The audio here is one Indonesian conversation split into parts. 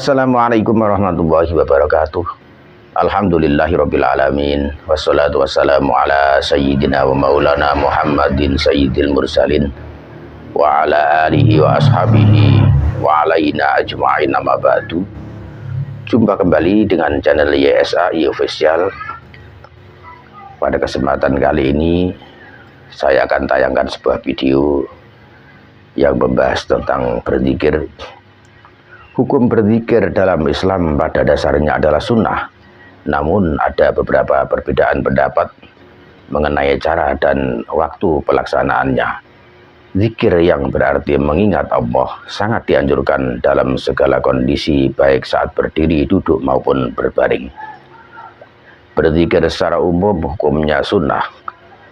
Assalamualaikum warahmatullahi wabarakatuh. Alhamdulillahirabbil alamin. Wassalatu wassalamu ala sayyidina wa maulana Muhammadin sayyidil mursalin wa ala alihi wa ashabihi wa alaina ajma'in, amma ba'du. Jumpa kembali dengan channel YSAI Official. Pada kesempatan kali ini saya akan tayangkan sebuah video yang membahas tentang berzikir. Hukum berzikir dalam Islam pada dasarnya adalah sunnah, namun ada beberapa perbedaan pendapat mengenai cara dan waktu pelaksanaannya. Zikir yang berarti mengingat Allah sangat dianjurkan dalam segala kondisi, baik saat berdiri, duduk maupun berbaring. Berzikir secara umum hukumnya sunnah,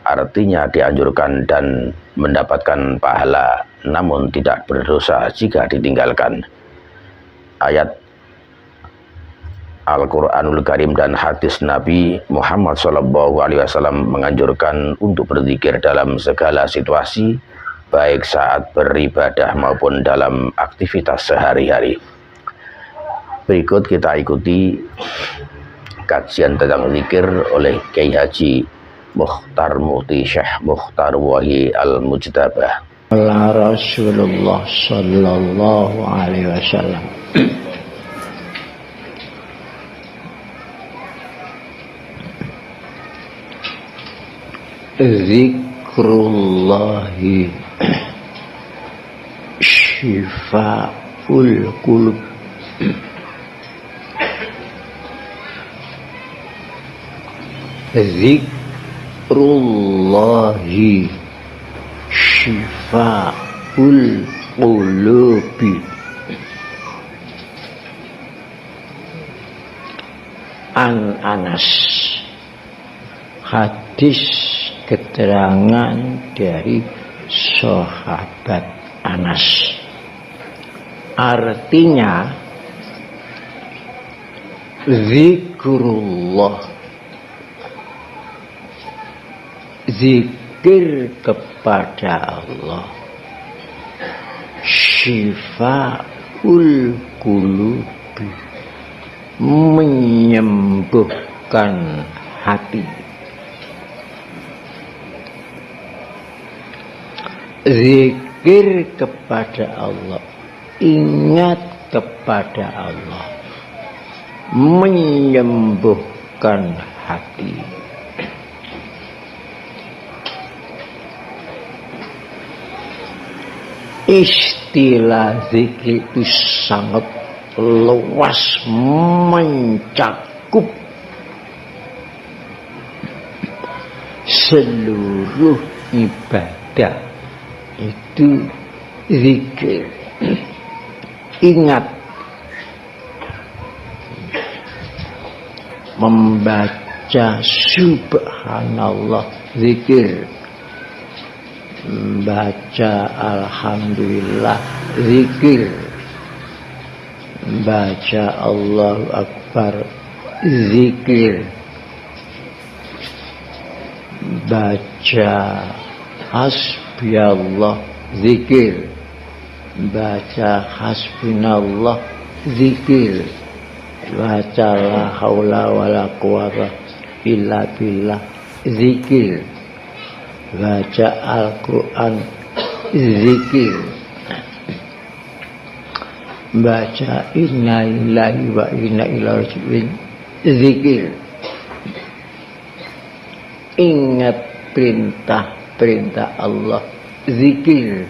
artinya dianjurkan dan mendapatkan pahala, namun tidak berdosa jika ditinggalkan. Ayat Al-Quranul Karim dan hadis Nabi Muhammad SAW menganjurkan untuk berzikir dalam segala situasi, baik saat beribadah maupun dalam aktivitas sehari-hari. Berikut kita ikuti kajian tentang zikir oleh Kiai Haji Mukhtar Mufti Syekh Mukhtar Wahi Al-Mujtabah. Rasulullah sallallahu alaihi wasallam. Zikrullahi syifaul qulub. Zikrullahi syifaul qulubi. An Anas, hadis keterangan dari sahabat Anas. Artinya zikrullah, zikir kepada Allah, syifaul qulubi, menyembuhkan hati. Zikir kepada Allah, ingat kepada Allah, menyembuhkan hati. Istilah zikir itu sangat luas, mencakup seluruh ibadah. Itu zikir. Ingat, membaca subhanallah zikir, membaca alhamdulillah zikir, baca Allahu Akbar zikir, baca hasbiyallah zikir, baca hasbunallah zikir, baca la haula wala quwata illa billah zikir, baca Al-Quran zikir, baca inna lillahi wa inna ilaihi raji'un zikir. Ingat perintah-perintah Allah zikir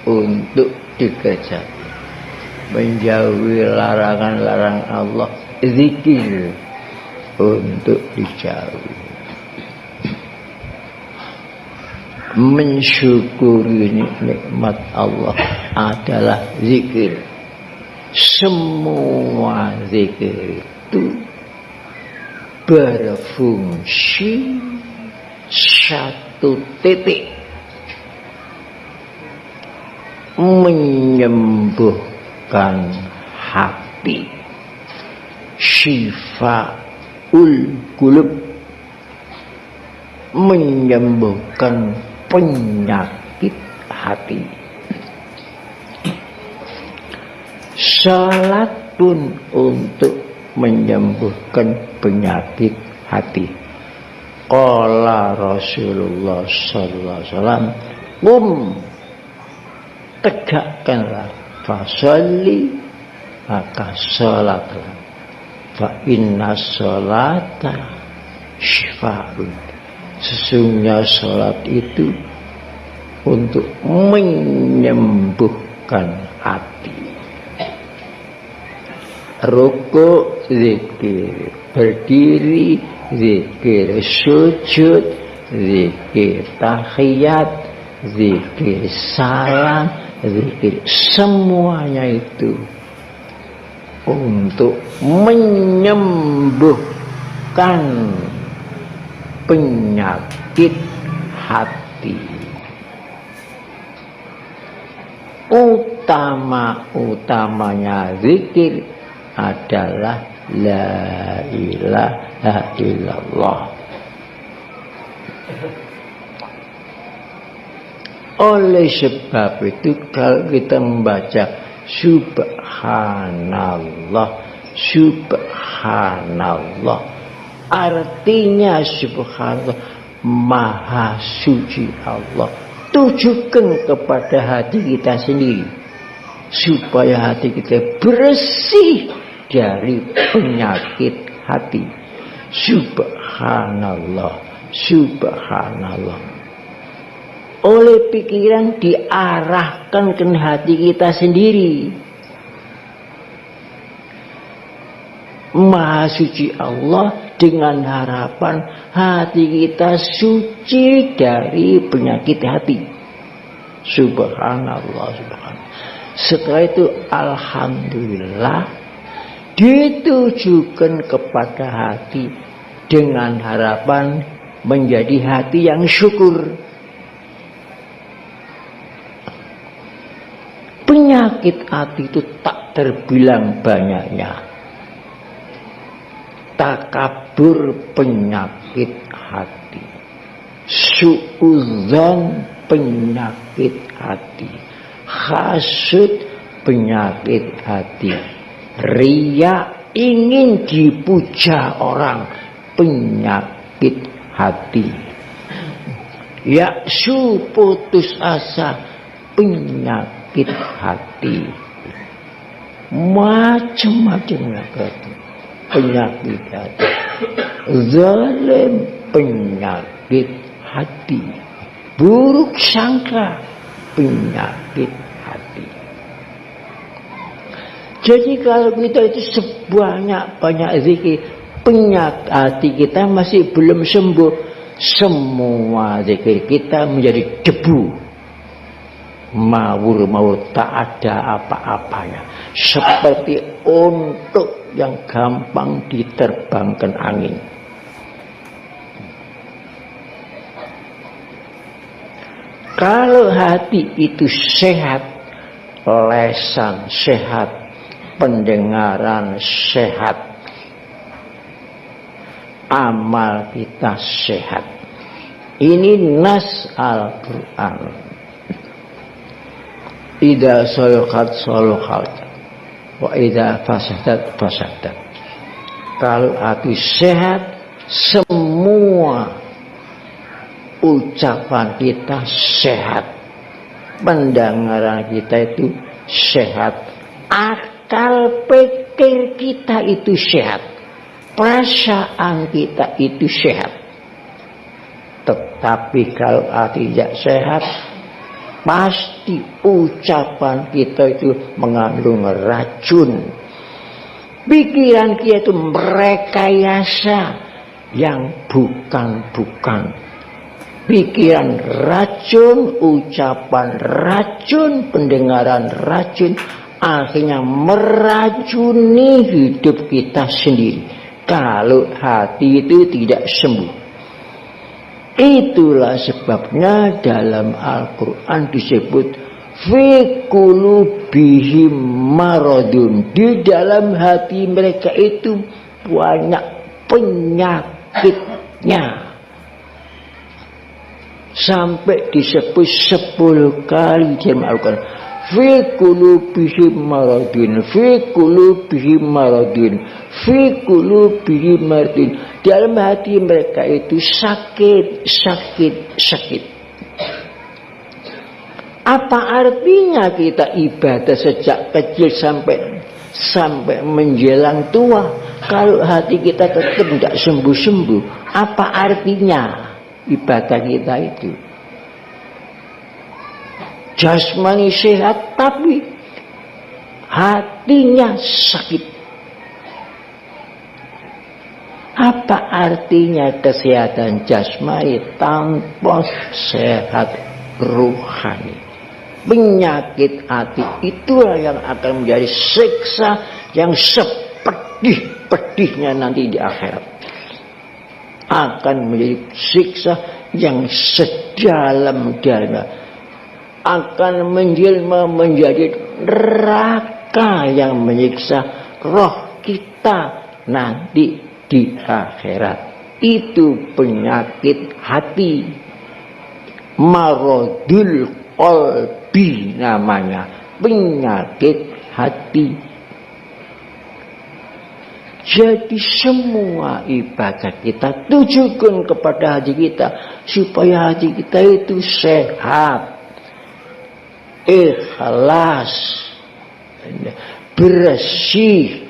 untuk dikerjakan, menjauhi larangan-larangan Allah zikir untuk dijauhi. Mensyukuri nikmat Allah adalah zikir. Semua zikir itu berfungsi satu titik, menyembuhkan hati. Syifaul qulub, menyembuhkan penyakit hati. Salat obatun untuk menyembuhkan penyakit hati. Qala Rasulullah sallallahu alaihi wasallam, tegakkanlah, fasalli, maka salatlah, fa inna salata syifa'un, sesungguhnya salat itu untuk menyembuhkan hati. Rukuk zikir, berdiri zikir, sujud zikir, tahiyat zikir, salam zikir, semuanya itu untuk menyembuhkan penyakit hati. Utama-utamanya zikir adalah la ilaha illallah. Oleh sebab itu kalau kita membaca subhanallah, subhanallah, artinya subhanallah, maha suci Allah. Tujukan kepada hati kita sendiri supaya hati kita bersih dari penyakit hati. Subhanallah, subhanallah. Oleh pikiran diarahkan ke hati kita sendiri. Maha suci Allah dengan harapan hati kita suci dari penyakit hati. Subhanallah, subhanallah. Setelah itu alhamdulillah ditujukan kepada hati dengan harapan menjadi hati yang syukur. Penyakit hati itu tak terbilang banyaknya. Takabur penyakit hati, suudzon penyakit hati, hasud penyakit hati, riya ingin dipuja orang penyakit hati, yaksu putus asa penyakit hati, macam-macamnya penyakit hati, zalim penyakit hati, buruk sangka penyakit hati. Jadi kalau kita itu sebanyak-banyak zikir, penyakit hati kita masih belum sembuh. Semua zikir kita menjadi debu, mawur-mawur, tak ada apa-apanya, seperti untuk yang gampang diterbangkan angin. Kalau hati itu sehat, lesan sehat, pendengaran sehat, amal kita sehat. Ini nas Al-Quran. Idza saluhat saluhat, wa idza fasadat fasadat. Kalau hati sehat, semua ucapan kita sehat, pendengaran kita itu sehat, akal pikir kita itu sehat, perasaan kita itu sehat. Tetapi kalau hati tidak sehat, pasti ucapan kita itu mengandung racun. Pikiran kita itu merekayasa yang bukan-bukan. Pikiran racun, ucapan racun, pendengaran racun, akhirnya meracuni hidup kita sendiri. Kalau hati itu tidak sembuh. Itulah sebabnya dalam Al-Quran disebut fi qulubihim maradun. Di dalam hati mereka itu banyak penyakitnya. Sampai disebut 10 kali dalam Al-Quran. fi qulubihim maradun, fi qulubihim maradun, fi qulubihim maradun. Dalam hati mereka itu sakit. Apa artinya kita ibadah sejak kecil sampai menjelang tua, kalau hati kita tetap tidak sembuh-sembuh? Apa artinya ibadah kita itu? Jasmani sehat tapi hatinya sakit. Apa artinya kesehatan jasmani tanpa sehat rohani? Penyakit hati itulah yang akan menjadi siksa yang sepedih-pedihnya nanti di akhirat. Akan menjadi siksa yang sedalam-dalamnya. Akan menjelma menjadi neraka yang menyiksa roh kita nanti di akhirat. Itu penyakit hati. Maradul qalbi namanya, penyakit hati. Jadi semua ibadah kita tujukan kepada hati kita, supaya hati kita itu sehat, ikhlas, bersih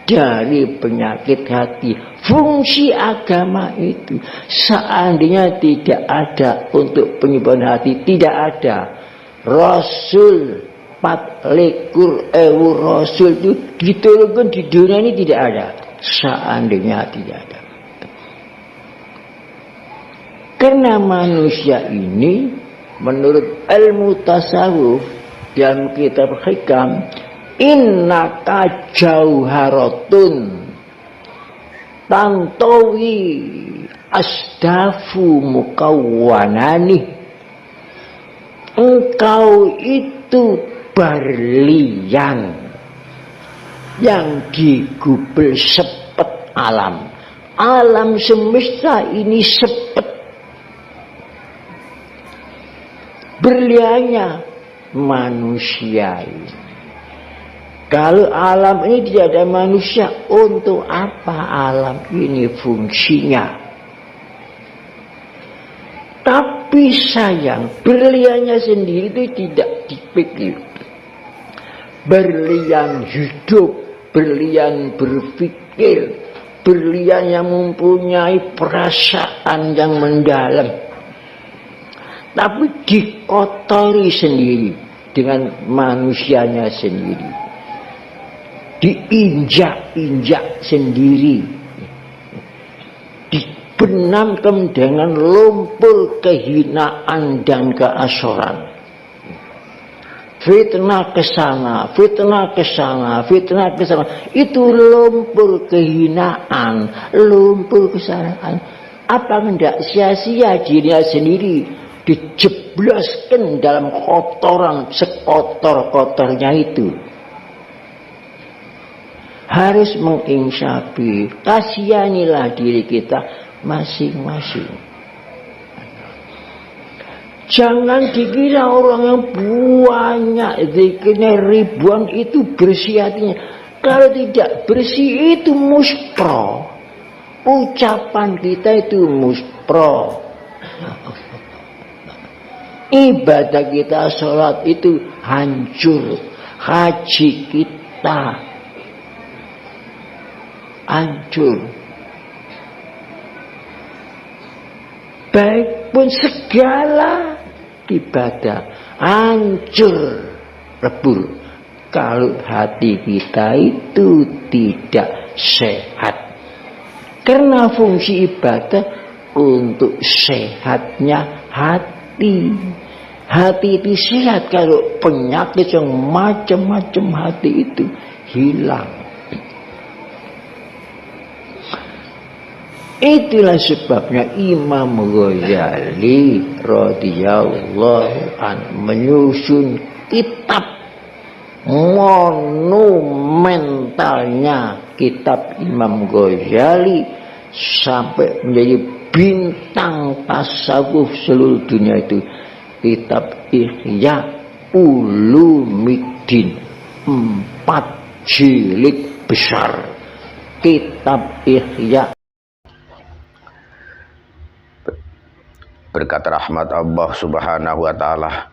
dari penyakit hati. Fungsi agama itu seandainya tidak ada untuk penyembuhan hati, tidak ada. Rasul 24.000 Rasul itu ditolongkan di dunia ini tidak ada, seandainya tidak ada. Karena manusia ini menurut ilmu tasawuf dalam kitab Hikam, innaka jauharatun tantawi asdafu mukawwanani. Engkau itu berlian yang digubel sepet alam. Alam semesta ini sepet. Berliannya manusia ini. Kalau alam ini tidak ada manusia, untuk apa alam ini fungsinya? Tapi sayang, berliannya sendiri itu tidak dipikir. Berlian hidup, berlian berpikir, berlian yang mempunyai perasaan yang mendalam. Tapi dikotori sendiri dengan manusianya sendiri. Diinjak-injak sendiri, dibenamkan dengan lumpur kehinaan dan keasoran. Fitnah ke sana, fitnah ke sana, fitnah ke sana. Itu lumpur kehinaan, lumpur kesalahan. Apa hendak sia-sia dirinya sendiri dijebloskan dalam kotoran sekotor-kotornya itu? Harus menginsafi, kasihanilah diri kita masing-masing. Jangan dikira orang yang banyak zikirnya ribuan itu bersih hatinya. Kalau tidak bersih itu muspro. Ucapan kita itu muspro. Ibadah kita, sholat itu hancur. Haji kita hancur. Baik pun segala ibadah hancur lebur kalau hati kita itu tidak sehat. Karena fungsi ibadah untuk sehatnya hati. Hati itu sehat kalau penyakit yang macam-macam hati itu hilang. Itulah sebabnya Imam Ghazali radhiyallahu anhu menyusun kitab monumentalnya, kitab Imam Ghazali sampai menjadi bintang tasawuf seluruh dunia itu, kitab Ihya Ulumiddin, 4 jilid besar kitab Ihya. Berkat rahmat Allah Subhanahu wa Ta'ala,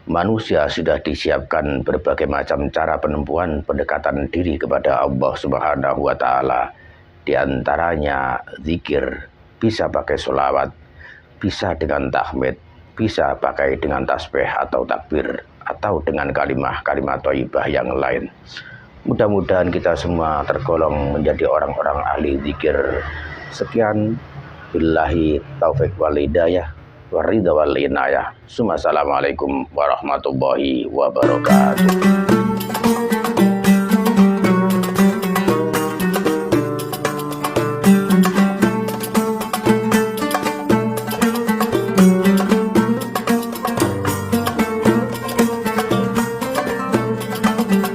manusia sudah disiapkan berbagai macam cara penempuhan pendekatan diri kepada Allah Subhanahu wa Ta'ala. Di antaranya zikir, bisa pakai sholawat, bisa dengan tahmid, bisa pakai dengan tasbih atau takbir, atau dengan kalimat thayyibah yang lain. Mudah-mudahan kita semua tergolong menjadi orang-orang ahli zikir. Sekian, billahi taufik wal hidayah wa ridha wal inayah. Assalamualaikum warahmatullahi wabarakatuh.